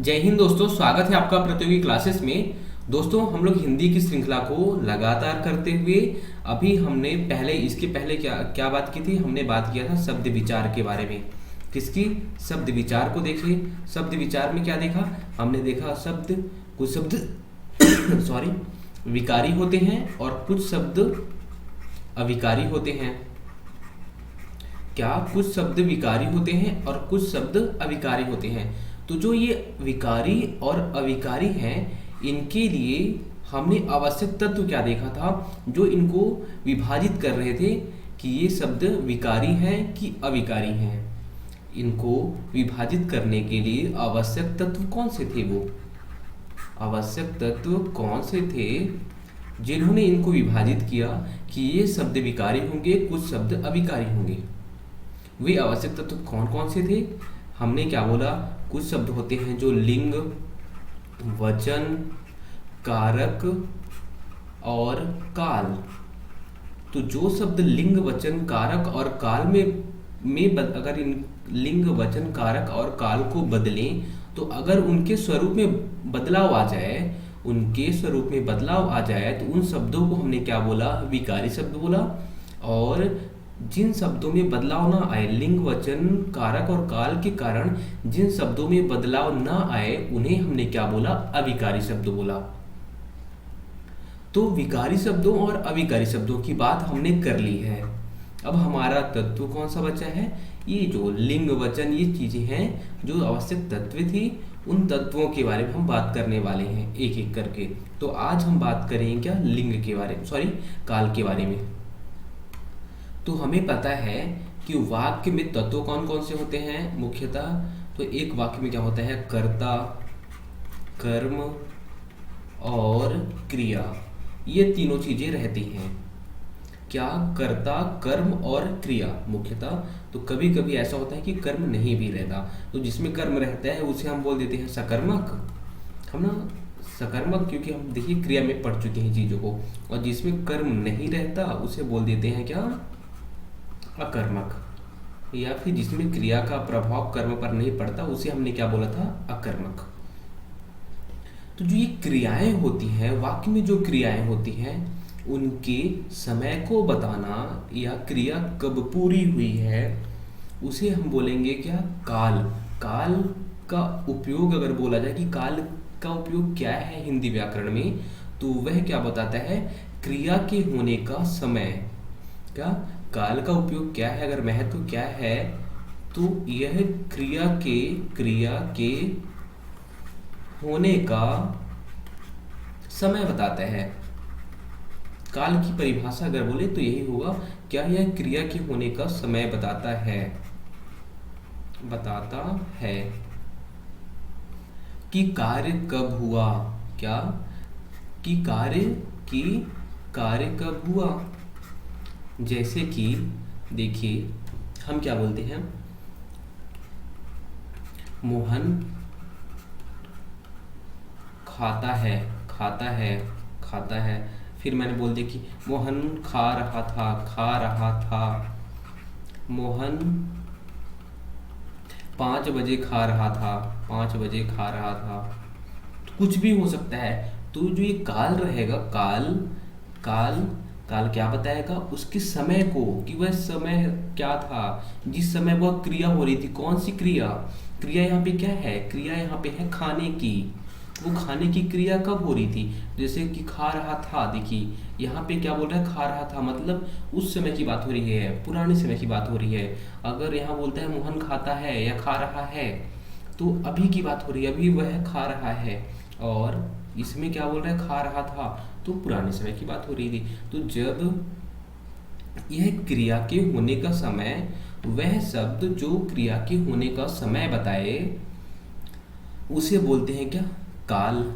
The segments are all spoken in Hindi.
जय हिंद दोस्तों, स्वागत है आपका प्रतियोगी क्लासेस में। दोस्तों, हम लोग हिंदी की श्रृंखला को लगातार करते हुए अभी हमने इसके पहले क्या क्या बात की थी। हमने बात किया था शब्द विचार के बारे में। किसकी? शब्द विचार को देखिए। शब्द विचार में क्या देखा? हमने देखा कुछ शब्द सॉरी विकारी होते हैं और कुछ शब्द अविकारी होते हैं। क्या? कुछ शब्द विकारी होते हैं और कुछ शब्द अविकारी होते हैं। तो जो ये विकारी और अविकारी हैं, इनके लिए हमने आवश्यक तत्व क्या देखा था, जो इनको विभाजित कर रहे थे कि ये शब्द विकारी हैं कि अविकारी हैं। इनको विभाजित करने के लिए आवश्यक तत्व कौन से थे? वो आवश्यक तत्व कौन से थे जिन्होंने इनको विभाजित किया कि ये शब्द विकारी होंगे, कुछ शब्द अविकारी होंगे? वे आवश्यक तत्व कौन कौन से थे? हमने क्या बोला? कुछ शब्द होते हैं जो लिंग, वचन, कारक और काल। तो जो शब्द लिंग, वचन, कारक और काल अगर इन लिंग, वचन, कारक और काल को बदलें, तो अगर उनके स्वरूप में बदलाव आ जाए तो उन शब्दों को हमने क्या बोला? विकारी शब्द बोला। और जिन शब्दों में बदलाव ना आए, लिंग, वचन, कारक और काल के कारण जिन शब्दों में बदलाव ना आए, उन्हें हमने क्या बोला? अविकारी शब्द बोला। तो विकारी शब्दों और अविकारी शब्दों की बात हमने कर ली है। अब हमारा तत्व कौन सा बचा है? ये जो लिंग, वचन, ये चीजें हैं जो आवश्यक तत्व थी, उन तत्वों के बारे में हम बात करने वाले हैं एक एक करके। तो आज हम बात करेंगे क्या? लिंग के बारे में, काल के बारे में। तो हमें पता है कि वाक्य में तत्व कौन कौन से होते हैं मुख्यतः। तो एक वाक्य में क्या होता है? कर्ता, कर्म और क्रिया, ये तीनों चीजें रहती हैं। क्या? कर्ता, कर्म और क्रिया मुख्यतः। तो कभी कभी ऐसा होता है कि कर्म नहीं भी रहता, तो जिसमें कर्म रहता है उसे हम बोल देते हैं सकर्मक। हम ना सकर्मक, क्योंकि हम देखिए क्रिया में पढ़ चुके हैं चीजों को। और जिसमें कर्म नहीं रहता उसे बोल देते हैं क्या? अकर्मक। या फिर जिसमें क्रिया का प्रभाव कर्म पर नहीं पड़ता, उसे हमने क्या बोला था? अकर्मक। तो जो ये क्रियाएं होती हैं, वाक्य में जो क्रियाएं होती हैं, उनके समय को बताना या क्रिया कब पूरी हुई है, उसे हम बोलेंगे क्या? काल। काल का उपयोग अगर बोला जाए कि काल का उपयोग क्या है हिंदी व्याकरण में, तो वह क्या बताता है? क्रिया के होने का समय। क्या? काल का उपयोग क्या है, अगर महत्व क्या है, तो यह क्रिया के होने का समय बताता है। काल की परिभाषा अगर बोले तो यही होगा। क्या? यह क्रिया के होने का समय बताता है कि कार्य कब हुआ। क्या? कि कार्य कब हुआ। जैसे कि देखिए, हम क्या बोलते हैं? मोहन खाता है। फिर मैंने बोल दिया कि मोहन खा रहा था। मोहन 5 बजे खा रहा था। तो कुछ भी हो सकता है। तो जो ये काल रहेगा, काल क्या बताएगा? उसके समय को, कि वह समय क्या था जिस समय वह क्रिया हो रही थी। कौन सी क्रिया? क्रिया यहाँ पे क्या है? क्रिया यहाँ पे है खाने की। वो खाने की क्रिया कब हो रही थी? जैसे कि खा रहा था, देखिए यहाँ पे क्या बोल रहा है? खा रहा था, मतलब उस समय की बात हो रही है, पुराने समय की बात हो रही है। अगर यहाँ बोलता है मोहन खाता है या खा रहा है, तो अभी की बात हो रही है, अभी वह खा रहा है। और इसमें क्या बोल रहा है? खा रहा था, तो पुराने समय की बात हो रही थी। तो जब यह क्रिया के होने का समय, वह शब्द जो क्रिया के होने का समय बताए, उसे बोलते हैं क्या? काल।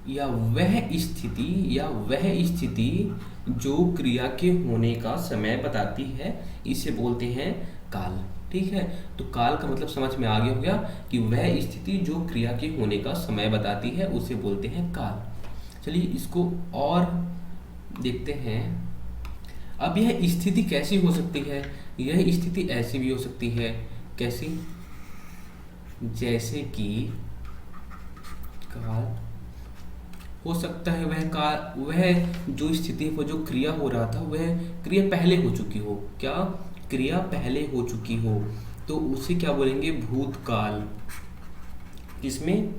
या वह स्थिति जो क्रिया के होने का समय बताती है, इसे बोलते हैं काल। ठीक है, तो काल का मतलब समझ में आ गया होगा कि वह स्थिति जो क्रिया के होने का समय बताती है, उसे बोलते हैं काल। चलिए इसको और देखते हैं। अब यह स्थिति कैसी हो सकती है? यह स्थिति ऐसी भी हो सकती है। कैसी? जैसे कि काल, हो सकता है वह काल, वह जो स्थिति, वो जो क्रिया हो रहा था, वह क्रिया पहले हो चुकी हो। क्या? क्रिया पहले हो चुकी हो, तो उसे क्या बोलेंगे? भूतकाल। इसमें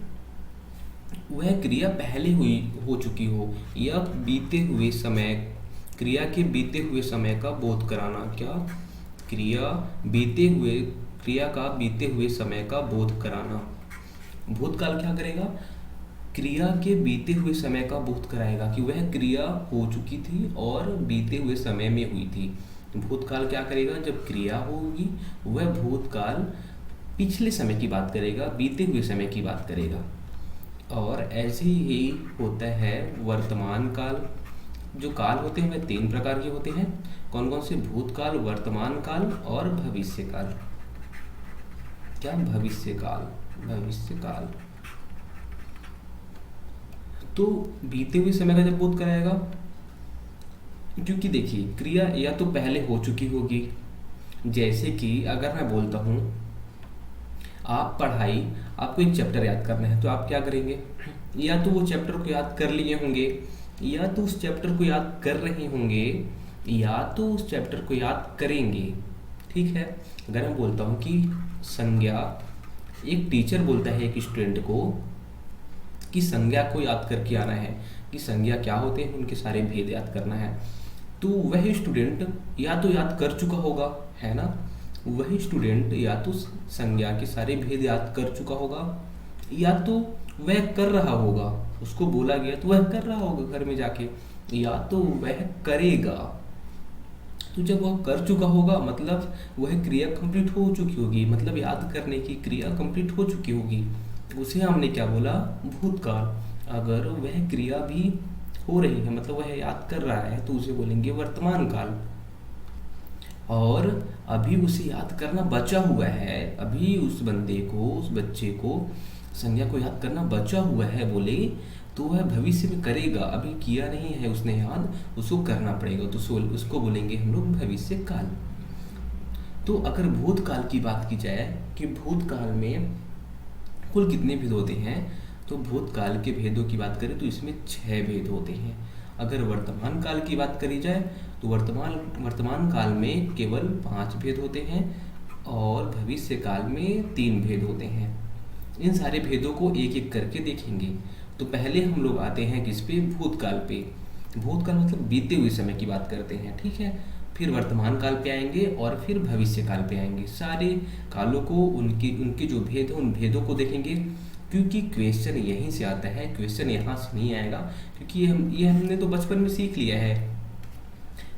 वह क्रिया पहले हुई हो चुकी हो, या बीते हुए समय, क्रिया के बीते हुए समय का बोध कराना। क्या? क्रिया बीते हुए, क्रिया का बीते हुए समय का बोध कराना। भूतकाल क्या करेगा? क्रिया के बीते हुए समय का बोध कराएगा कि वह क्रिया हो चुकी थी और बीते हुए समय में हुई थी। भूतकाल क्या करेगा? जब क्रिया होगी वह भूतकाल पिछले समय की बात करेगा, बीते हुए समय की बात करेगा। और ऐसे ही होता है वर्तमान काल। जो काल होते हैं वह 3 प्रकार के होते हैं। कौन कौन से? भूतकाल, वर्तमान काल और भविष्य काल। क्या? भविष्य काल। भविष्य काल तो बीते हुए समय का जब बोध कराएगा, क्योंकि देखिए क्रिया या तो पहले हो चुकी होगी, जैसे कि अगर मैं बोलता हूँ आप पढ़ाई, आपको एक चैप्टर याद करना है, तो आप क्या करेंगे? या तो वो चैप्टर को याद कर लिए होंगे, या तो उस चैप्टर को याद कर रहे होंगे, या तो उस चैप्टर को याद करेंगे। ठीक है। अगर मैं बोलता हूँ कि संज्ञा, एक टीचर बोलता है एक स्टूडेंट को कि संज्ञा को याद करके आना है, कि संज्ञा क्या होते हैं, उनके सारे भेद याद करना है, तो वह स्टूडेंट या तो याद कर चुका होगा, है ना, वही स्टूडेंट या तो संज्ञा के सारे भेद याद कर चुका होगा, या तो वह कर रहा होगा, उसको बोला गया तो वह कर रहा होगा घर में जाके, या तो वह करेगा। तो जब वह कर चुका होगा मतलब वह क्रिया कंप्लीट हो चुकी होगी, मतलब याद करने की क्रिया कंप्लीट हो चुकी होगी, उसे हमने क्या बोला? भूतकाल। अगर वह क्रिया भी हो रही है, मतलब वह याद कर रहा है, तो उसे बोलेंगे वर्तमान काल। और अभी उसे याद करना बचा हुआ है, अभी उस बंदे को, उस बच्चे को संज्ञा को याद करना बचा हुआ है बोले, तो वह भविष्य में करेगा, अभी किया नहीं है उसने याद, उसको करना पड़ेगा, तो उसको बोलेंगे हम लोग भविष्य काल। तो अगर भूतकाल की बात की जाए कि भूतकाल में कुल कितने भेद होते हैं, तो भूतकाल के भेदों की बात करें तो इसमें 6 भेद होते हैं। अगर वर्तमान काल की बात करी जाए तो वर्तमान काल में केवल 5 भेद होते हैं, और भविष्य काल में 3 भेद होते हैं। इन सारे भेदों को एक एक करके देखेंगे। तो पहले हम लोग आते हैं किस पे? भूतकाल पे। भूतकाल मतलब बीते हुए समय की बात करते हैं, ठीक है। फिर वर्तमान काल पे आएंगे और फिर भविष्य काल पे आएंगे। सारे कालों को, उनके जो भेद हैं उन भेदों को देखेंगे, क्योंकि क्वेश्चन यहीं से आता है, क्वेश्चन यहाँ से नहीं आएगा, क्योंकि ये हमने तो बचपन में सीख लिया है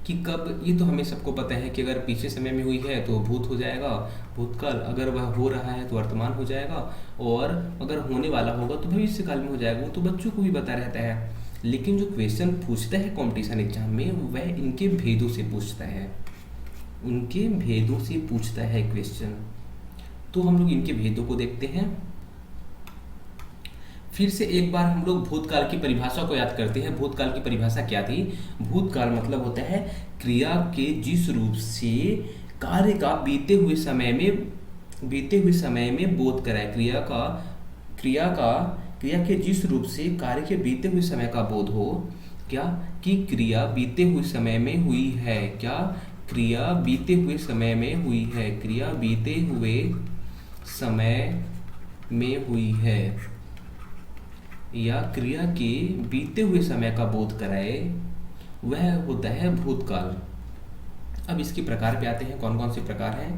कि कब, ये तो हमें सबको पता है कि अगर पीछे समय में हुई है तो भूत हो जाएगा भूतकाल, अगर वह हो रहा है तो वर्तमान हो जाएगा, और अगर होने वाला होगा तो भविष्य काल में हो जाएगा। वो तो बच्चों को भी पता रहता है, लेकिन जो क्वेश्चन पूछता है कंपटीशन एग्जाम में वह इनके भेदों से पूछता है, उनके भेदों से पूछता है क्वेश्चन। तो हम लोग इनके भेदों को देखते हैं। फिर से एक बार हम लोग भूतकाल की परिभाषा को याद करते हैं। भूतकाल की परिभाषा क्या थी? भूतकाल मतलब होता है क्रिया के जिस रूप से कार्य का बीते हुए समय में बोध कराए, क्रिया के जिस रूप से कार्य के बीते हुए समय का बोध हो। क्या? कि क्रिया बीते हुए समय में हुई है। क्या? क्रिया बीते हुए समय में हुई है, क्रिया बीते हुए समय में हुई है, या क्रिया के बीते हुए समय का बोध कराए, वह होता है भूतकाल। अब इसके प्रकार पे आते हैं। कौन कौन से प्रकार हैं?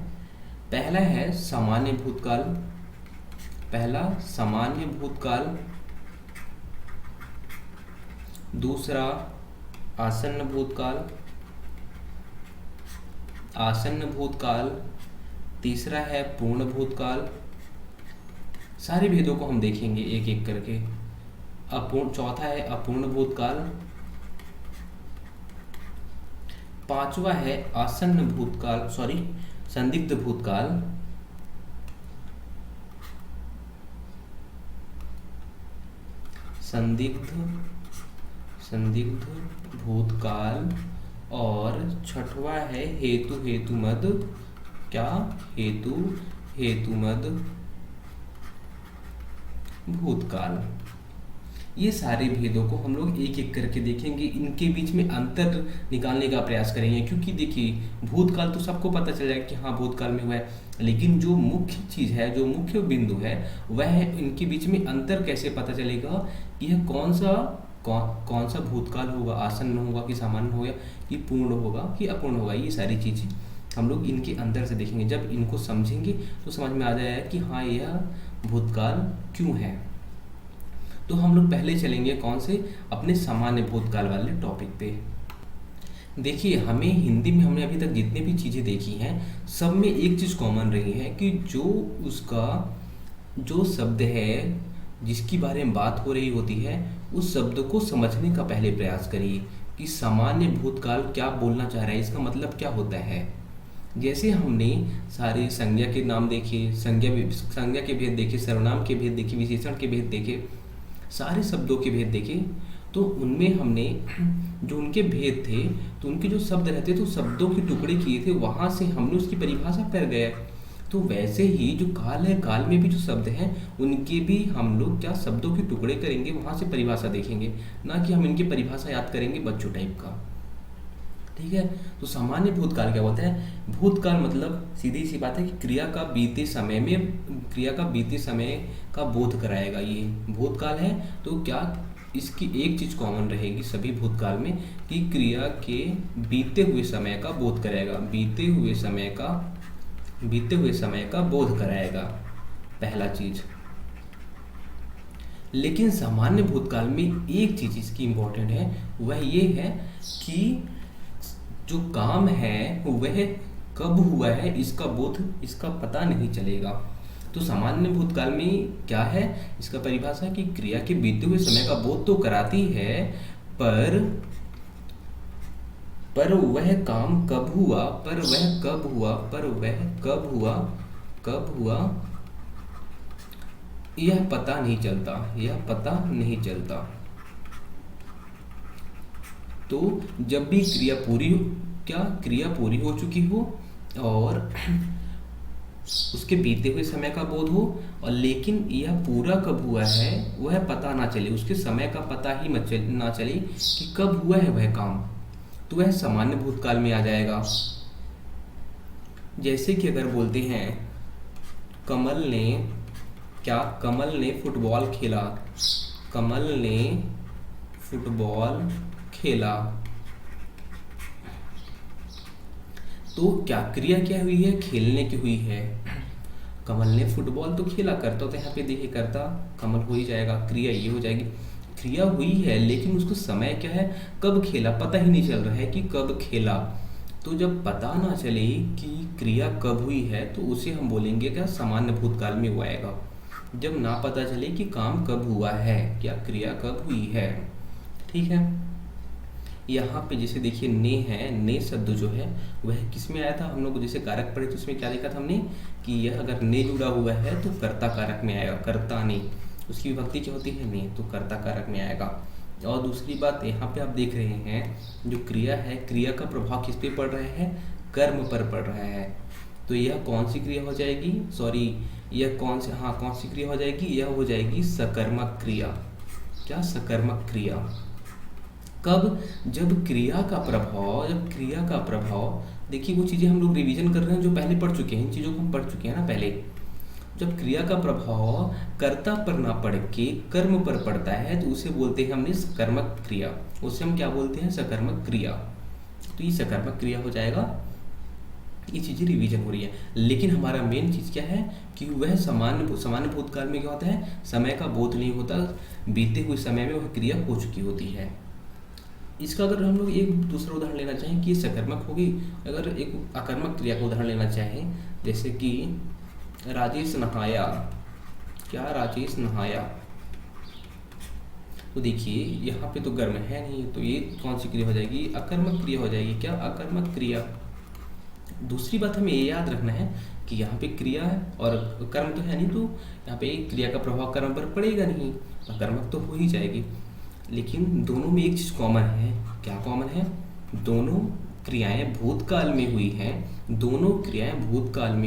पहला है सामान्य भूतकाल। पहला सामान्य भूतकाल, दूसरा आसन्न भूतकाल, तीसरा है पूर्ण भूतकाल। सारे भेदों को हम देखेंगे एक एक करके। चौथा है अपूर्ण भूतकाल, पांचवा है आसन्न भूतकाल, संदिग्ध भूतकाल, संदिग्ध भूतकाल, और छठवा है हेतुमद। क्या? हेतुमद भूतकाल। ये सारे भेदों को हम लोग एक एक करके देखेंगे, इनके बीच में अंतर निकालने का प्रयास करेंगे। क्योंकि देखिए भूतकाल तो सबको पता चल जाएगा कि हाँ भूतकाल में हुआ है, लेकिन जो मुख्य चीज़ है, जो मुख्य बिंदु है, वह है इनके बीच में अंतर कैसे पता चलेगा कि यह कौन सा भूतकाल होगा, आसन्न होगा कि सामान्य होगा, कि पूर्ण होगा कि अपूर्ण होगा। ये सारी चीज़ें हम लोग इनके अंदर से देखेंगे। जब इनको समझेंगे तो समझ में आ जाएगा कि हाँ यह भूतकाल क्यों है। तो हम लोग पहले चलेंगे कौन से, अपने सामान्य भूतकाल वाले टॉपिक पे। देखिए हमें हिंदी में हमने अभी तक जितने भी चीज़ें देखी हैं सब में एक चीज़ कॉमन रही है कि जो शब्द है जिसकी बारे में बात हो रही होती है उस शब्द को समझने का पहले प्रयास करिए कि सामान्य भूतकाल क्या बोलना चाह रहा है, इसका मतलब क्या होता है। जैसे हमने सारे संज्ञा के नाम देखे, संज्ञा के भेद देखे, सर्वनाम के भेद देखे, विशेषण के भेद देखे, सारे शब्दों के भेद देखे, तो उनमें हमने जो उनके भेद थे तो उनके जो शब्द रहते तो शब्दों के टुकड़े किए थे, वहाँ से हमने उसकी परिभाषा कर गए। तो वैसे ही जो काल है, काल में भी जो शब्द हैं उनके भी हम लोग क्या शब्दों के टुकड़े करेंगे, वहाँ से परिभाषा देखेंगे, ना कि हम इनकी परिभाषा याद करेंगे बच्चों टाइप का। ठीक है। तो सामान्य भूतकाल क्या होता है, भूतकाल मतलब सीधी सी बात है कि क्रिया का बीते समय का बोध कराएगा। ये भूतकाल है तो क्या इसकी एक चीज कॉमन रहेगी सभी भूतकाल में कि क्रिया के बीते हुए समय का बोध कराएगा, बीते हुए समय का बोध कराएगा, पहला चीज। लेकिन सामान्य भूतकाल में एक चीज इसकी इंपॉर्टेंट है, वह ये है कि जो काम है वह कब हुआ है इसका बोध, इसका पता नहीं चलेगा। तो सामान्य भूतकाल में क्या है, इसका परिभाषा कि क्रिया के बीते हुए समय का बोध तो कराती है, पर वह काम कब हुआ, यह पता नहीं चलता। तो जब भी क्रिया पूरी हो चुकी हो और उसके बीते हुए समय का बोध हो, और लेकिन यह पूरा कब हुआ है वह पता ना चले, उसके समय का पता ही ना चले कि कब हुआ है वह काम, तो वह सामान्य भूतकाल में आ जाएगा। जैसे कि अगर बोलते हैं कमल ने फुटबॉल खेला, तो क्या क्रिया क्या हुई है, खेलने की हुई है। कमल ने फुटबॉल तो खेला, करता तो यहाँ पे देखिए करता कमल हो ही जाएगा, क्रिया ये हो जाएगी। क्रिया हुई है लेकिन उसको समय क्या है, कब खेला, पता ही नहीं चल रहा है कि कब खेला। तो जब पता ना चले कि क्रिया कब हुई है तो उसे हम बोलेंगे क्या, सामान्य भूतकाल में हुआ आएगा। जब ना पता चले कि काम कब हुआ है, क्या क्रिया कब हुई है। ठीक है। यहाँ पे जैसे देखिए ने शब्द जो है वह किस में आया था, हम लोग जैसे कारक पढ़े तो उसमें क्या देखा था हमने कि यह अगर ने जुड़ा हुआ है तो कर्ता कारक में आएगा, कर्ता ने, उसकी विभक्ति क्या होती है ने, तो कर्ता कारक में आएगा। और दूसरी बात यहाँ पे आप देख रहे हैं जो क्रिया है, क्रिया का प्रभाव किस पे पड़ रहा है, कर्म पर पड़ रहा है। तो यह कौन सी क्रिया हो जाएगी, कौन सी क्रिया हो जाएगी, यह हो जाएगी सकर्मक क्रिया। क्या, सकर्मक क्रिया। कब, जब क्रिया का प्रभाव देखिए वो चीज़ें हम लोग रिवीजन कर रहे हैं जो पहले पढ़ चुके हैं, इन चीज़ों को हम पढ़ चुके हैं ना पहले। जब क्रिया का प्रभाव कर्ता पर ना पड़ के कर्म पर पड़ता है तो उसे बोलते हैं हमने सकर्मक क्रिया, उसे हम क्या बोलते हैं, सकर्मक क्रिया। तो ये सकर्मक क्रिया हो जाएगा, ये चीज़ें रिवीजन हो रही है। लेकिन हमारा मेन चीज़ क्या है कि वह सामान्य भूतकाल में क्या होता है, समय का बोध नहीं होता, बीते हुए समय में वह क्रिया हो चुकी होती है। इसका अगर हम लोग एक दूसरा उदाहरण लेना चाहें कि ये सकर्मक होगी, अगर एक अकर्मक क्रिया का उदाहरण लेना चाहें जैसे कि राजेश नहाया, क्या, राजेश नहाया, तो देखिए यहाँ पे तो कर्म है नहीं, तो ये कौन सी क्रिया हो जाएगी, अकर्मक क्रिया हो जाएगी। क्या, अकर्मक क्रिया। दूसरी बात हमें ये याद रखना है कि यहाँ पे क्रिया है और कर्म तो है नहीं, तो यहाँ पे क्रिया का प्रभाव कर्म पर पड़ेगा नहीं, अकर्मक तो हो ही जाएगी। लेकिन दोनों में एक चीज़ कॉमन है, क्या कॉमन है, दोनों क्रियाएं भूतकाल में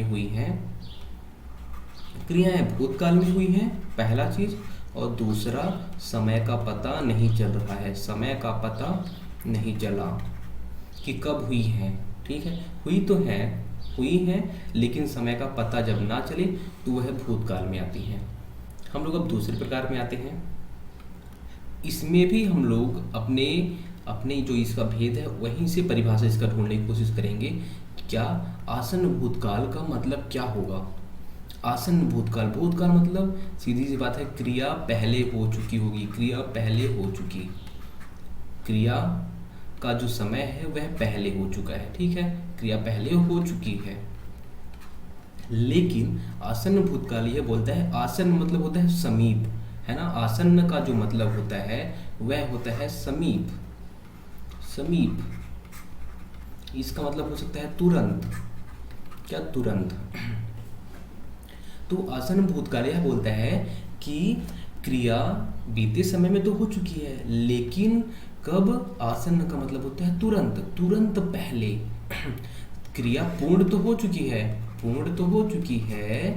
हुई हैं, क्रियाएं भूतकाल में हुई हैं, पहला चीज, और दूसरा समय का पता नहीं चल रहा है, समय का पता नहीं चला कि कब हुई है। ठीक है, हुई है लेकिन समय का पता जब ना चले तो वह भूतकाल में आती है। हम लोग अब दूसरे प्रकार में आते हैं। इसमें भी हम लोग अपने अपने जो इसका भेद है वहीं से परिभाषा इसका ढूंढने की कोशिश करेंगे कि क्या आसन्न भूतकाल का मतलब क्या होगा। आसन्न भूतकाल, भूतकाल मतलब सीधी सी बात है, क्रिया पहले हो चुकी होगी, क्रिया पहले हो चुकी, क्रिया का जो समय है वह पहले हो चुका है। ठीक है, क्रिया पहले हो चुकी है। लेकिन आसन्न भूतकाल यह बोलता है, आसन्न मतलब होता है समीप, है ना। आसन्न का जो मतलब होता है वह होता है समीप, समीप। इसका मतलब हो सकता है तुरंत, क्या तुरंत। तो आसन्न भूतकाल यह बोलता है कि क्रिया बीते समय में तो हो चुकी है, लेकिन कब, आसन्न का मतलब होता है तुरंत, तुरंत पहले। क्रिया पूर्ण तो हो चुकी है, पूर्ण तो हो चुकी है,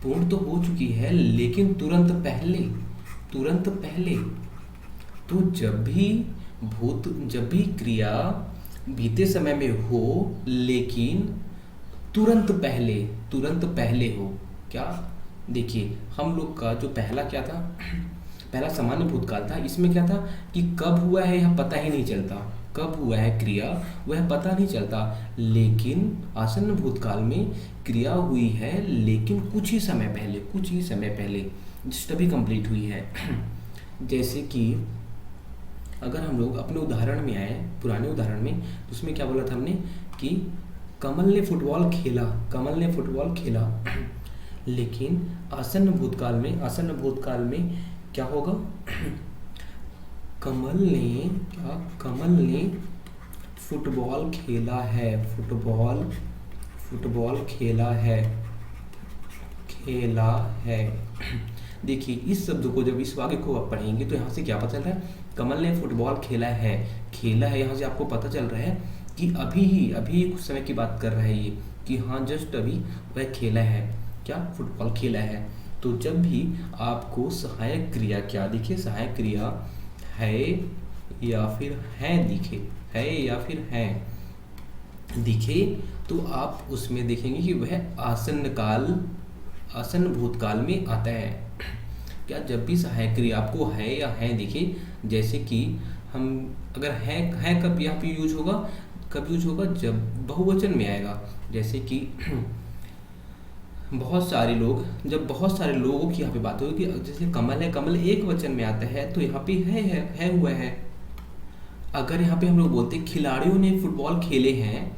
पूर्ण तो हो चुकी है, लेकिन तुरंत पहले, तुरंत पहले। तो जब भी क्रिया बीते समय में हो लेकिन तुरंत पहले हो, क्या, देखिए हम लोग का जो पहला क्या था, पहला सामान्य भूतकाल था। इसमें क्या था कि कब हुआ है यह पता ही नहीं चलता, कब हुआ है क्रिया वह पता नहीं चलता। लेकिन आसन्न भूतकाल में क्रिया हुई है लेकिन कुछ ही समय पहले, जस्ट अभी कंप्लीट हुई है। जैसे कि अगर हम लोग अपने उदाहरण में आए, पुराने उदाहरण में, तो उसमें क्या बोला था हमने कि कमल ने फुटबॉल खेला। लेकिन आसन्न भूतकाल में क्या होगा, कमल ने फुटबॉल खेला है। देखिए इस शब्द को, जब इस वाक्य को आप पढ़ेंगे तो यहाँ से क्या पता चल रहा है, कमल ने फुटबॉल खेला है, यहाँ से आपको पता चल रहा है कि अभी कुछ समय की बात कर रहा है ये, कि हाँ जस्ट अभी वह खेला है, क्या, फुटबॉल खेला है। तो जब भी आपको सहायक क्रिया क्या दिखे, सहायक क्रिया है या फिर है दिखे, तो आप उसमें देखेंगे कि वह आसन्न भूतकाल में आता है। क्या, जब भी सहायक क्रिया आपको है या है दिखे, जैसे कि हम अगर है कब यहाँ पे यूज होगा, जब बहुवचन में आएगा। जैसे कि बहुत सारे लोगों की यहाँ पे बात होगी, जैसे कमल एक वचन में आता है तो यहाँ पे है हुआ है। अगर यहाँ पे हम लोग बोलते खिलाड़ियों ने फुटबॉल खेले हैं,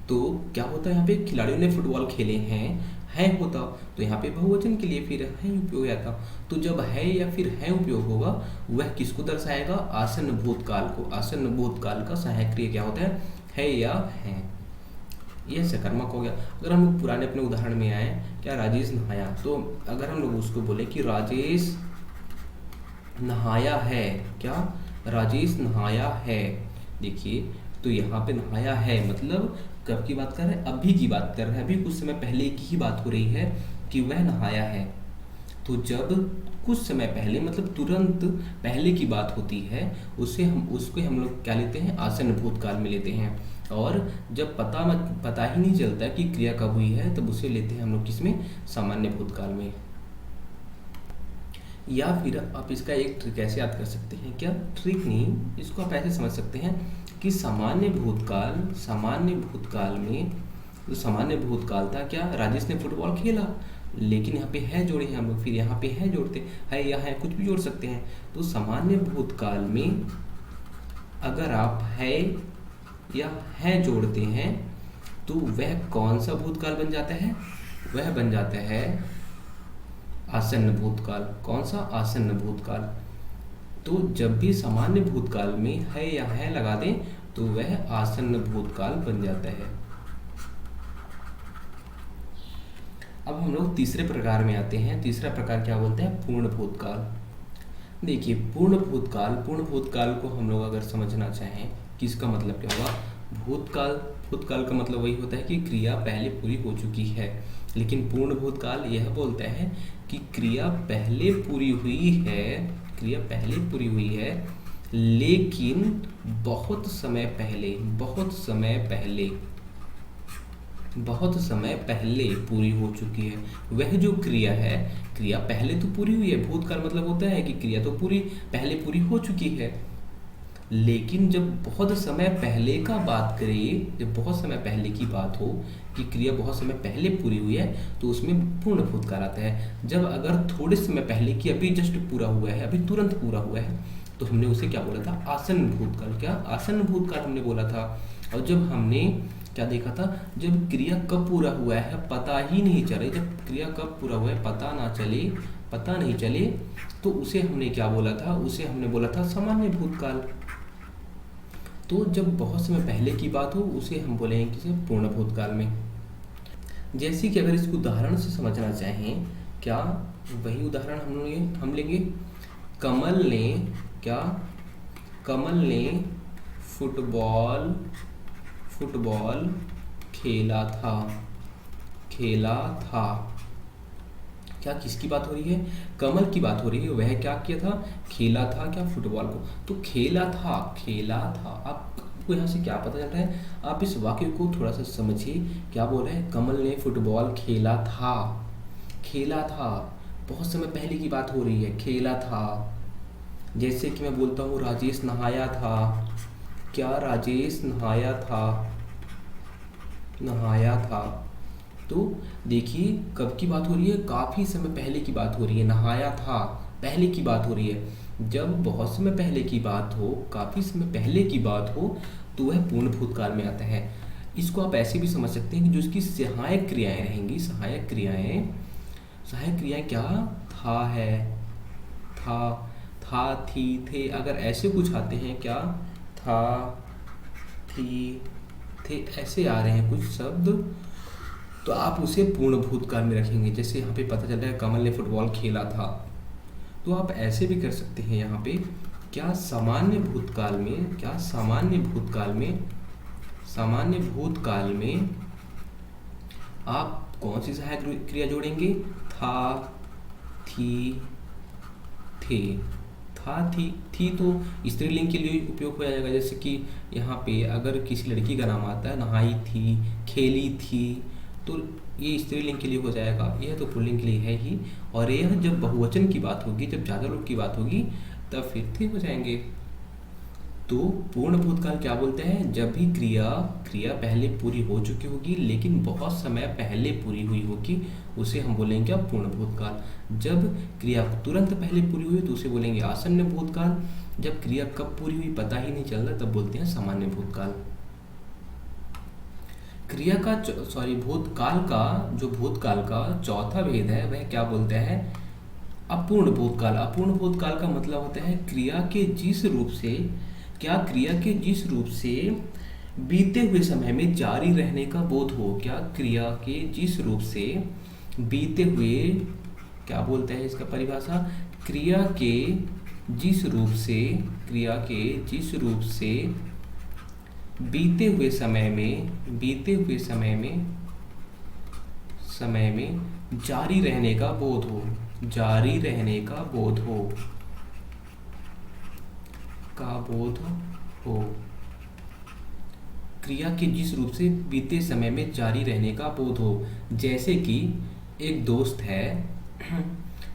तो क्या होता है यहाँ पे, खिलाड़ियों ने फुटबॉल खेले हैं, है होता, तो यहाँ पे बहुवचन के लिए फिर है उपयोग आता। तो जब है या फिर है उपयोग होगा, वह किसको दर्शाएगा, आसन्न भूतकाल को। आसन्न भूतकाल का सहायक क्रिया क्या होता है या है। यह सकर्मक हो गया। अगर हम लोग पुराने अपने उदाहरण में आए, क्या, राजेश नहाया, तो अगर हम लोग उसको बोले कि राजेश नहाया है, क्या, राजेश नहाया है, देखिए तो यहाँ पे नहाया है मतलब कब की बात कर रहे हैं, अभी की बात कर रहे हैं, अभी कुछ समय पहले की ही बात हो रही है कि वह नहाया है। तो जब कुछ समय पहले मतलब तुरंत पहले की बात होती है, उसको हम लोग क्या लेते हैं, आसन्न भूतकाल में लेते हैं। और जब पता ही नहीं चलता कि क्रिया कब हुई है, तब उसे लेते हैं हम लोग किसमें, सामान्य भूतकाल में। या फिर आप इसका एक ट्रिक ऐसे याद कर सकते हैं, क्या, ट्रिक नहीं, इसको आप ऐसे समझ सकते हैं कि सामान्य भूतकाल में जो सामान्य भूतकाल था, क्या, राजेश ने फुटबॉल खेला, लेकिन यहाँ पे है जोड़े हैं हम लोग, फिर यहाँ पे है जोड़ते है या है, कुछ भी जोड़ सकते हैं। तो सामान्य भूतकाल में अगर आप है या है जोड़ते हैं तो वह कौन सा भूतकाल बन जाता है, वह बन जाता है आसन्न भूतकाल। कौन सा, आसन्न भूतकाल। तो जब भी सामान्य भूतकाल में है या है लगा दें तो वह आसन्न भूतकाल बन जाता है। अब हम लोग तीसरे प्रकार में आते हैं। तीसरा प्रकार क्या बोलते हैं, पूर्ण भूतकाल। देखिए पूर्ण भूतकाल को हम लोग अगर समझना चाहें कि इसका मतलब क्या होगा, भूतकाल का मतलब वही होता है कि क्रिया पहले पूरी हो चुकी है। लेकिन पूर्ण भूतकाल यह बोलता है कि क्रिया पहले पूरी हुई है, क्रिया पहले पूरी हुई है, लेकिन बहुत समय पहले, बहुत समय पहले, बहुत समय पहले पूरी हो चुकी है। वह जो क्रिया है, क्रिया पहले तो पूरी हुई है, भूतकाल मतलब होता है कि क्रिया तो पूरी पहले पूरी हो चुकी है, लेकिन जब बहुत समय पहले का बात करें, जब बहुत समय पहले की बात हो कि क्रिया बहुत समय पहले पूरी हुई है, तो उसमें पूर्ण भूतकाल आता है। जब अगर थोड़े समय पहले की, अभी जस्ट पूरा हुआ है, अभी तुरंत पूरा हुआ है, तो हमने उसे क्या बोला था? आसन्न भूतकाल। क्या? आसन्न भूतकाल हमने बोला था। और जब हमने क्या देखा था? जब क्रिया कब पूरा हुआ है पता ही नहीं चले, जब क्रिया कब पूरा हुआ है पता ना चले, पता नहीं चले, तो उसे हमने क्या बोला था? उसे हमने बोला था सामान्य भूतकाल। तो जब बहुत समय पहले की बात हो उसे हम बोलेंगे किसे? पूर्ण भूतकाल में। जैसे कि अगर इसको उदाहरण से समझना चाहें, क्या वही उदाहरण हम लेंगे। कमल ने क्या? कमल ने फुटबॉल फुटबॉल खेला था, खेला था। क्या किसकी बात हो रही है? कमल की बात हो रही है। वह क्या किया था? खेला था क्या? फुटबॉल को। तो खेला था, खेला था। आपको यहाँ से क्या पता चल रहा है? आप इस वाक्य को थोड़ा सा समझिए। क्या बोल रहे हैं? कमल ने फुटबॉल खेला था, खेला था। बहुत समय पहले की बात हो रही है, खेला था। जैसे कि मैं बोलता हूँ राजेश नहाया था। क्या? राजेश नहाया था, नहाया था। तो देखिए कब की बात हो रही है? काफ़ी समय पहले की बात हो रही है। नहाया था पहले की बात हो रही है। जब बहुत समय पहले की बात हो, काफ़ी समय पहले की बात हो, तो वह पूर्ण भूतकाल में आता है। इसको आप ऐसे भी समझ सकते हैं कि जो इसकी सहायक क्रियाएं रहेंगी, सहायक क्रियाएं, सहायक क्रियाएं क्या? था है, था थी थे, अगर ऐसे कुछ आते हैं, क्या? था थी थे, ऐसे आ रहे हैं कुछ शब्द, तो आप उसे पूर्ण भूतकाल में रखेंगे। जैसे यहाँ पे पता चल रहा है कमल ने फुटबॉल खेला था, तो आप ऐसे भी कर सकते हैं यहाँ पे। क्या सामान्य भूतकाल में, क्या सामान्य भूतकाल में, सामान्य भूतकाल में आप कौन सी सहायक क्रिया जोड़ेंगे? था, थी, थे। था, थी तो स्त्रीलिंग के लिए उपयोग हो जाएगा। जैसे कि यहाँ पे अगर किसी लड़की का नाम आता है, नहाई थी, खेली थी, तो ये स्त्रीलिंग के लिए हो जाएगा। यह तो पुल्लिंग के लिए है ही। और यह जब बहुवचन की बात होगी, जब ज़्यादा लोग की बात होगी, तब फिर थे हो जाएंगे। तो पूर्ण भूतकाल क्या बोलते हैं? जब भी क्रिया पहले पूरी हो चुकी होगी, लेकिन बहुत समय पहले पूरी हुई होगी, उसे हम बोलेंगे क्या? पूर्ण भूतकाल। जब क्रिया तुरंत पहले पूरी हुई तो उसे बोलेंगे आसन्न भूतकाल। जब क्रिया कब पूरी हुई पता ही नहीं चल रहा, तब बोलते हैं सामान्य भूतकाल। क्रिया का भूतकाल का, जो भूतकाल का चौथा भेद है, वह क्या बोलते हैं? अपूर्ण भूतकाल। अपूर्ण भूतकाल का मतलब होता है क्रिया के जिस रूप से, क्या? क्रिया के जिस रूप से बीते हुए समय में जारी रहने का बोध हो। क्या? क्रिया के जिस रूप से बीते हुए, क्या बोलते हैं इसका परिभाषा? क्रिया के जिस रूप से, क्रिया के जिस रूप से बीते हुए समय में, बीते हुए समय में जारी रहने का बोध हो, जारी रहने का बोध हो, का बोध हो। क्रिया के जिस रूप से बीते समय में जारी रहने का बोध हो। जैसे कि एक दोस्त है,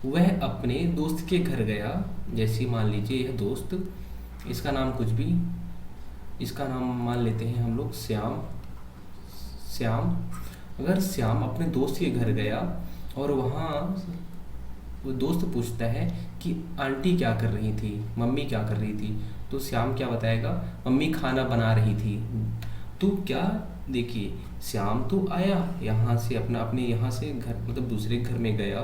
वह अपने दोस्त के घर गया। जैसे मान लीजिए यह दोस्त, इसका नाम कुछ भी, इसका नाम मान लेते हैं हम लोग श्याम। श्याम, अगर श्याम अपने दोस्त के घर गया और वहाँ वो दोस्त पूछता है कि आंटी क्या कर रही थी, मम्मी क्या कर रही थी, तो श्याम क्या बताएगा? मम्मी खाना बना रही थी। तो क्या, देखिए श्याम तो आया यहाँ से, अपने यहाँ से घर, मतलब दूसरे घर में गया,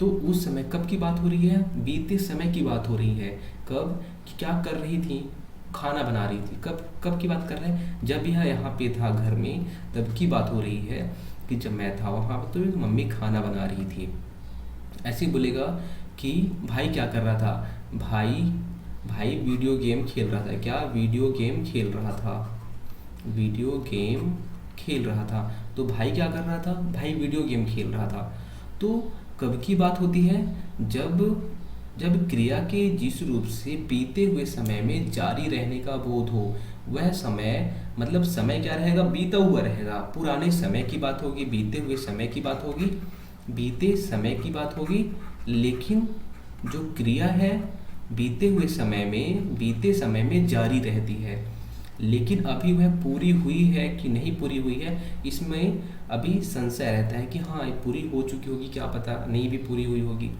तो उस समय कब की बात हो रही है? बीते समय की बात हो रही है। कब? कि क्या कर रही थी? खाना बना रही थी। कब की बात कर रहे हैं? जब यह यहाँ पे था घर में, तब की बात हो रही है कि जब मैं था वहाँ पर तो मम्मी खाना बना रही थी। ऐसे ही बोलेगा कि भाई क्या कर रहा था? भाई वीडियो गेम खेल रहा था। क्या? वीडियो गेम खेल रहा था, वीडियो गेम खेल रहा था। तो भाई क्या कर रहा था? भाई वीडियो गेम खेल रहा था। तो कब की बात होती है? जब जब क्रिया के जिस रूप से बीते हुए समय में जारी रहने का बोध हो, वह समय मतलब समय क्या रहेगा? बीता हुआ रहेगा। पुराने समय की बात होगी, बीते हुए समय की बात होगी, बीते समय की बात होगी। लेकिन जो क्रिया है बीते समय में जारी रहती है। लेकिन अभी वह पूरी हुई है कि नहीं पूरी हुई है, इसमें अभी संशय रहता है कि हाँ ये पूरी हो चुकी होगी, क्या पता नहीं भी पूरी हुई होगी।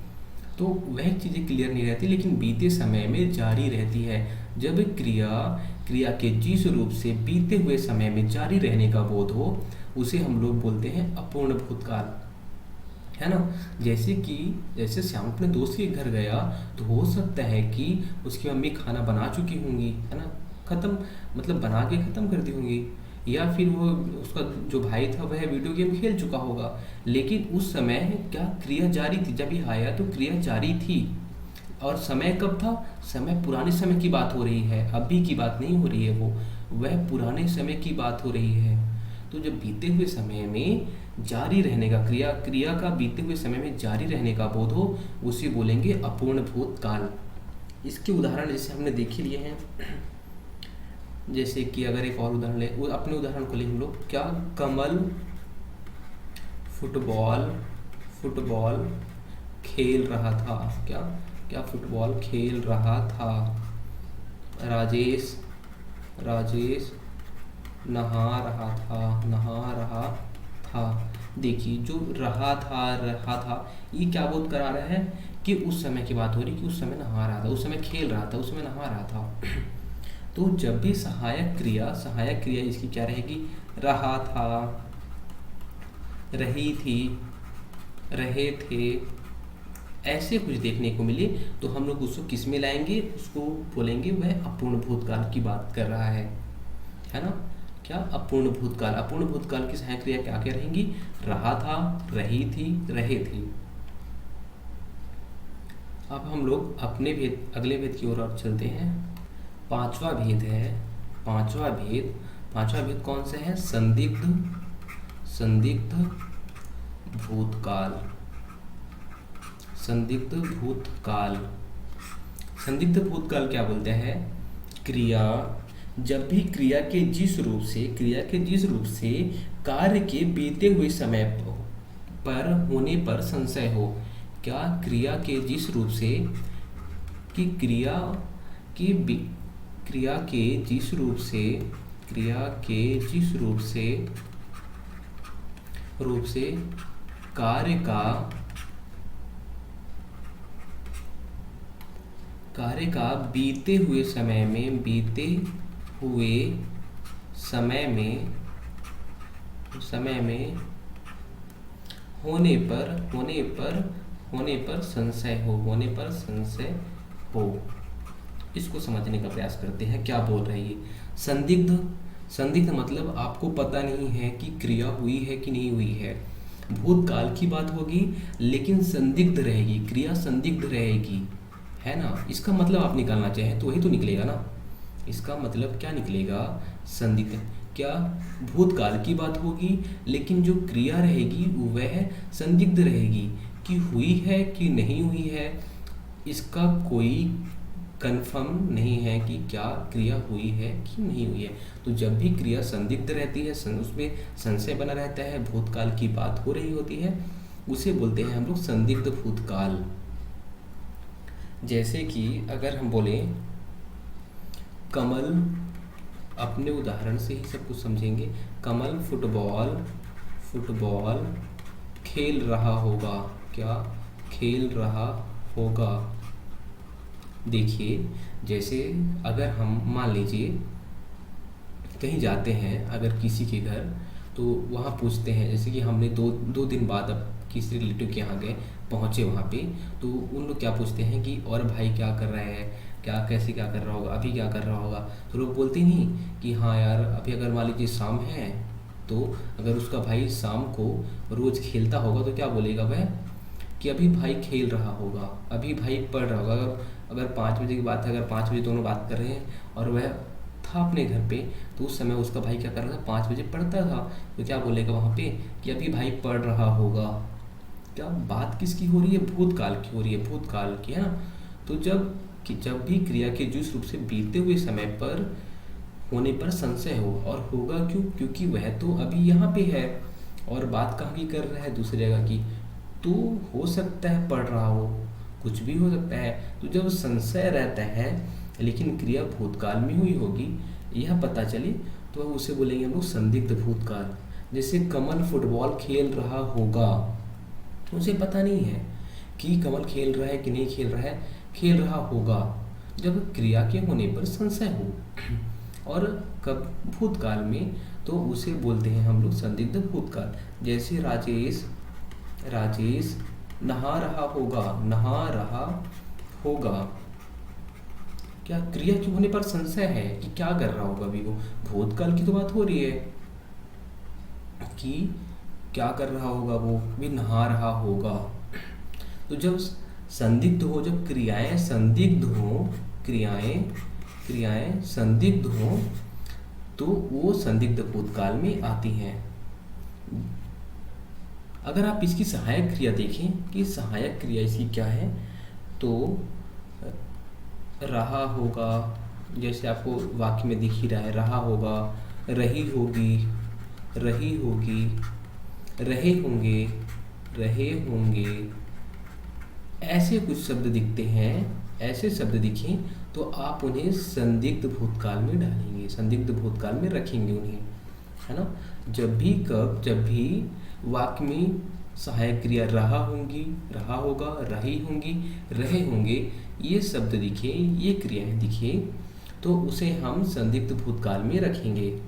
तो वह चीज़ें क्लियर नहीं रहती, लेकिन बीते समय में जारी रहती है। जब क्रिया के जिस रूप से बीते हुए समय में जारी रहने का बोध हो, उसे हम लोग बोलते हैं अपूर्ण भूतकाल, है ना। जैसे श्याम अपने दोस्त के घर गया, तो हो सकता है कि उसकी मम्मी खाना बना चुकी होंगी, है ना, खत्म, मतलब बना के ख़त्म कर दी होंगी, या फिर वो उसका जो भाई था वह वीडियो गेम खेल चुका होगा। लेकिन उस समय क्या क्रिया जारी थी? जब ये आया तो क्रिया जारी थी। और समय कब था? समय पुराने समय की बात हो रही है, अभी की बात नहीं हो रही है, वह पुराने समय की बात हो रही है। तो जब बीते हुए समय में जारी रहने का क्रिया का बीते हुए समय में जारी रहने का बोध हो, उसे बोलेंगे अपूर्ण भूतकाल। इसके उदाहरण जैसे हमने देख ही लिए हैं। जैसे कि अगर एक और उदाहरण ले, अपने उदाहरण को ले हम लोग, क्या कमल फुटबॉल खेल रहा था? क्या फुटबॉल खेल रहा था? राजेश नहा रहा था। देखिए, जो रहा था ये क्या बोध करा रहा है? कि उस समय की बात हो रही, कि उस समय नहा रहा था, उस समय खेल रहा था, उस समय नहा रहा था। तो जब भी सहायक क्रिया इसकी क्या रहेगी? रहा था, रही थी, रहे थे, ऐसे कुछ देखने को मिले, तो हम लोग उसको किस में लाएंगे? उसको बोलेंगे वह अपूर्ण भूतकाल की बात कर रहा है ना। क्या? अपूर्ण भूतकाल की सहायक क्रिया क्या क्या रहेंगी? रहा था, रही थी, रहे थे। अब हम लोग अपने अगले भेद की ओर चलते हैं। पांचवा भेद कौन सा है? संदिग्ध भूतकाल। संदिग्ध भूतकाल क्या बोलते हैं? जब भी क्रिया के जिस रूप से कार्य के बीते हुए समय पर होने पर संशय हो। क्या? क्रिया के जिस रूप से कार्य का बीते हुए समय में होने पर संशय हो। इसको समझने का प्रयास करते हैं, क्या बोल रही है। संदिग्ध मतलब आपको पता नहीं है कि क्रिया हुई है कि नहीं हुई है। भूतकाल की बात होगी, लेकिन संदिग्ध रहेगी, क्रिया संदिग्ध रहेगी, है ना। इसका मतलब आप निकालना चाहें तो वही तो निकलेगा ना। इसका मतलब क्या निकलेगा? संदिग्ध। क्या? भूतकाल की बात होगी, लेकिन जो क्रिया रहेगी वह संदिग्ध रहेगी कि हुई है कि नहीं हुई है। इसका कोई कंफर्म नहीं है कि क्या क्रिया हुई है कि नहीं हुई है। तो जब भी क्रिया संदिग्ध रहती है, उसमें संशय बना रहता है, भूतकाल की बात हो रही होती है, उसे बोलते हैं हम लोग संदिग्ध भूतकाल। जैसे कि अगर हम बोलें कमल, अपने उदाहरण से ही सब कुछ समझेंगे। कमल फुटबॉल खेल रहा होगा। क्या? खेल रहा होगा। देखिए, जैसे अगर हम मान लीजिए कहीं जाते हैं अगर किसी के घर, तो वहाँ पूछते हैं, जैसे कि हमने दो दिन बाद अब किसी रिलेटिव के यहाँ गए, पहुँचे वहाँ पे, तो उन लोग क्या पूछते हैं कि और भाई क्या कर रहा है, क्या कर रहा होगा, अभी क्या कर रहा होगा। तो लोग बोलते नहीं कि हाँ यार अभी अगर मान लीजिए शाम है, तो अगर उसका भाई शाम को रोज़ खेलता होगा तो क्या बोलेगा वह? कि अभी भाई खेल रहा होगा, अभी भाई पढ़ रहा होगा। अगर 5 बजे की बात है, अगर 5 बजे दोनों बात कर रहे हैं और वह था अपने घर पे, तो उस समय उसका भाई क्या कर रहा था, 5 बजे पढ़ता था, तो क्या बोलेगा वहाँ पे कि अभी भाई पढ़ रहा होगा। क्या बात किसकी हो रही है, भूतकाल की हो रही है, भूतकाल की, है ना। तो जब भी क्रिया के जिस रूप से बीते हुए समय पर होने पर संशय हो, और होगा क्यों, क्योंकि वह तो अभी यहाँ पे है और बात कहाँ की कर रहा है, दूसरी जगह की। तो हो सकता है पढ़ रहा हो, कुछ भी हो सकता है। तो जब संशय रहता है लेकिन क्रिया भूतकाल में हुई होगी, यह पता चले, तो उसे बोलेंगे हम लोग संदिग्ध भूतकाल। जैसे कमल फुटबॉल खेल रहा होगा, उसे पता नहीं है कि कमल खेल रहा है कि नहीं खेल रहा है, खेल रहा होगा। जब क्रिया के होने पर संशय हो और कब, भूतकाल में, तो उसे बोलते हैं हम लोग संदिग्ध भूतकाल। जैसे राजेश नहा रहा होगा, नहा रहा होगा। क्या क्रिया के होने पर संशय है कि क्या कर रहा होगा अभी वो, भूतकाल की तो बात हो रही है कि क्या कर रहा होगा, वो भी नहा रहा होगा। तो जब संदिग्ध हो, जब क्रियाएं संदिग्ध हो, क्रियाएं संदिग्ध हो, तो वो संदिग्ध भूतकाल में आती हैं। अगर आप इसकी सहायक क्रिया देखें कि सहायक क्रिया इसकी क्या है, तो रहा होगा, जैसे आपको वाक्य में दिख ही रहा है, रहा होगा, रही होगी, रही होगी, रहे होंगे, रहे होंगे, ऐसे कुछ शब्द दिखते हैं। ऐसे शब्द दिखें तो आप उन्हें संदिग्ध भूतकाल में डालेंगे, संदिग्ध भूतकाल में रखेंगे उन्हें, है ना। जब भी वाक्य में सहायक क्रिया रहा होंगी, रहा होगा, रही होंगी, रहे होंगे, ये शब्द दिखे, ये क्रियाएं दिखे, तो उसे हम संदिग्ध भूतकाल में रखेंगे।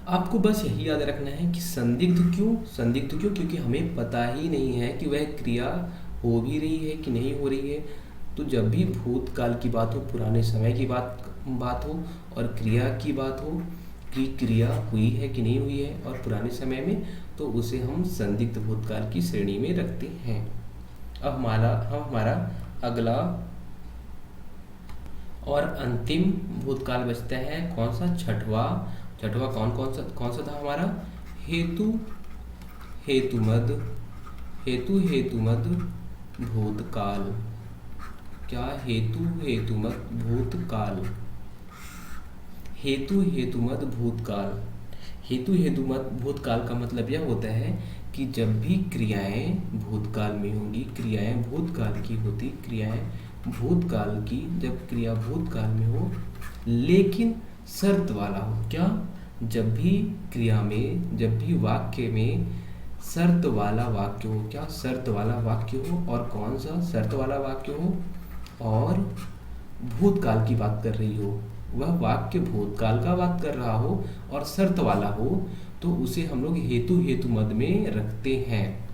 आपको बस यही याद रखना है कि संदिग्ध क्यों, क्योंकि हमें पता ही नहीं है कि वह क्रिया हो भी रही है कि नहीं हो रही है। तो जब भी भूतकाल की बात हो, पुराने समय की बात हो, और क्रिया की बात हो कि क्रिया हुई है कि नहीं हुई है और पुराने समय में, तो उसे हम संदिग्ध भूतकाल की श्रेणी में रखते हैं। अब हमारा अगला और अंतिम भूतकाल बचता है कौन सा, छठवा कौन सा था हमारा, हेतुमद भूतकाल। क्या, हेतुमद भूतकाल, हेतुमद भूतकाल। हेतुमद भूतकाल का मतलब यह होता है कि जब भी क्रियाएं भूतकाल में होंगी, क्रियाएं भूतकाल की होती, क्रियाएं भूतकाल की, जब क्रिया भूतकाल में हो लेकिन शर्त वाला हो। क्या, जब भी वाक्य में शर्त वाला वाक्य हो, क्या, शर्त वाला वाक्य हो, और कौन सा शर्त वाला वाक्य हो, और भूतकाल की बात कर रही हो, वह वाक्य भूतकाल का बात कर रहा हो और शर्त वाला हो, तो उसे हम लोग हेतुमद में रखते हैं।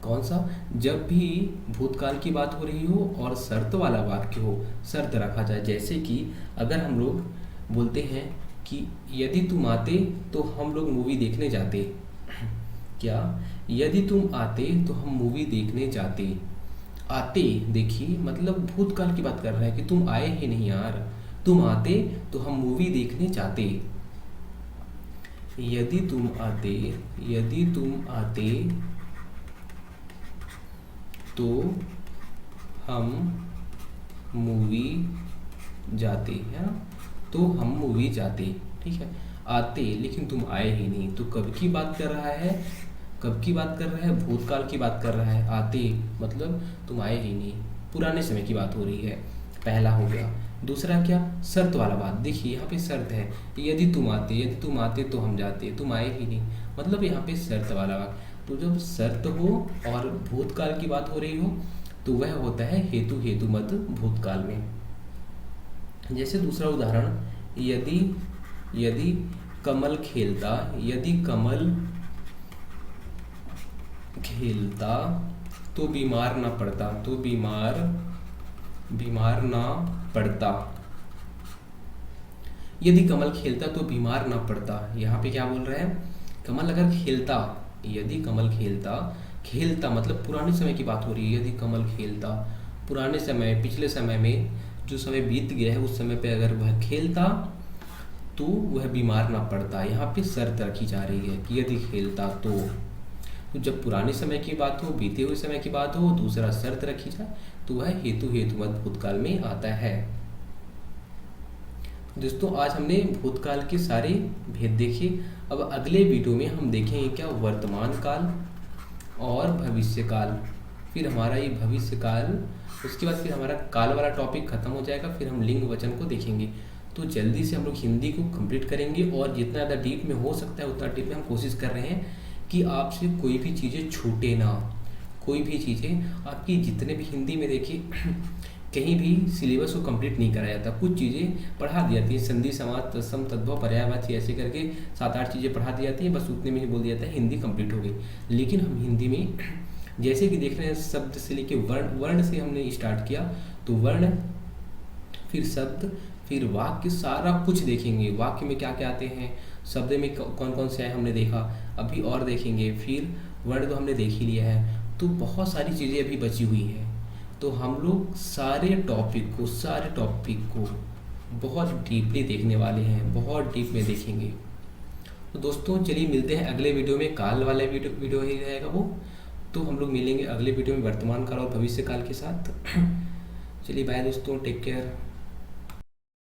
कौन सा, जब भी भूतकाल की बात हो रही हो और शर्त वाला वाक्य हो, शर्त रखा जाए। जैसे कि अगर हम लोग बोलते हैं कि यदि तुम आते तो हम लोग मूवी देखने जाते। क्या, यदि तुम आते तो हम मूवी देखने जाते। आते, देखिए मतलब भूतकाल की बात कर रहा है कि तुम आए ही नहीं यार, तुम आते तो हम मूवी देखने जाते। यदि तुम आते तो हम मूवी जाते, है ना, तो हम मूवी जाते, ठीक है। आते, लेकिन तुम आए ही नहीं, तो कब की बात कर रहा है, भूतकाल की बात कर रहा है। आते मतलब तुम आए ही नहीं, पुराने समय की बात हो रही है, पहला हो गया। दूसरा क्या, शर्त वाला बात, देखिए यहाँ पे शर्त है, यदि तुम आते तो हम जाते, तुम आए ही नहीं, मतलब यहाँ पे शर्त वाला बात। तो जब शर्त हो और भूतकाल की बात हो रही हो, तो वह होता है हेतुमद भूतकाल में। जैसे दूसरा उदाहरण, यदि कमल खेलता तो बीमार ना पड़ता, यदि कमल खेलता तो बीमार ना पड़ता। यहाँ पे क्या बोल रहा है, कमल अगर खेलता, यदि कमल खेलता मतलब पुराने समय की बात हो रही है। यदि कमल खेलता, पुराने समय, पिछले समय में जो समय बीत गया है उस समय पे अगर वह खेलता तो वह बीमार ना पड़ता। यहाँ पे शर्त रखी जा रही है कि यदि खेलता तो जब पुराने समय की बात हो, बीते हुए समय की बात हो, दूसरा शर्त रखी जाए तो वह हेतुमत भूतकाल में आता है। दोस्तों आज हमने भूतकाल के सारे भेद देखे। अब अगले वीडियो में हम देखेंगे क्या वर्तमान काल और भविष्य काल। फिर हमारा ये भविष्य काल, उसके बाद फिर हमारा काल वाला टॉपिक खत्म हो जाएगा, फिर हम लिंग वचन को देखेंगे। तो जल्दी से हम लोग हिंदी को कंप्लीट करेंगे और जितना ज़्यादा डीप में हो सकता है उतना डीप में हम कोशिश कर रहे हैं कि आपसे कोई भी चीज़ें छूटे ना। कोई भी चीज़ें आपकी जितने भी हिंदी में देखिए कहीं भी सिलेबस को कंप्लीट नहीं कराया जाता, कुछ चीज़ें पढ़ा दी जाती हैं, संधि समास तत्सम तद्भव पर्यायवाची ऐसे करके 7-8 चीज़ें पढ़ा दी जाती हैं, बस उतने में ही बोल दिया जाता है हिंदी कंप्लीट हो गई। लेकिन हम हिंदी में जैसे कि देख रहे हैं शब्द से लेके वर्ण से हमने स्टार्ट किया, तो वर्ण फिर शब्द फिर वाक्य सारा कुछ देखेंगे। वाक्य में क्या क्या आते हैं, शब्द में कौन कौन से आए हमने देखा, अभी और देखेंगे। फिर वर्ण तो हमने देख ही लिया है, तो बहुत सारी चीज़ें अभी बची हुई हैं। तो हम लोग सारे टॉपिक को बहुत डीपली देखने वाले हैं, बहुत डीप में देखेंगे। तो दोस्तों चलिए मिलते हैं अगले वीडियो में। काल वाला वीडियो ही रहेगा वो, तो हम लोग मिलेंगे अगले वीडियो में वर्तमान काल और भविष्य काल के साथ। चलिए बाय दोस्तों, टेक केयर।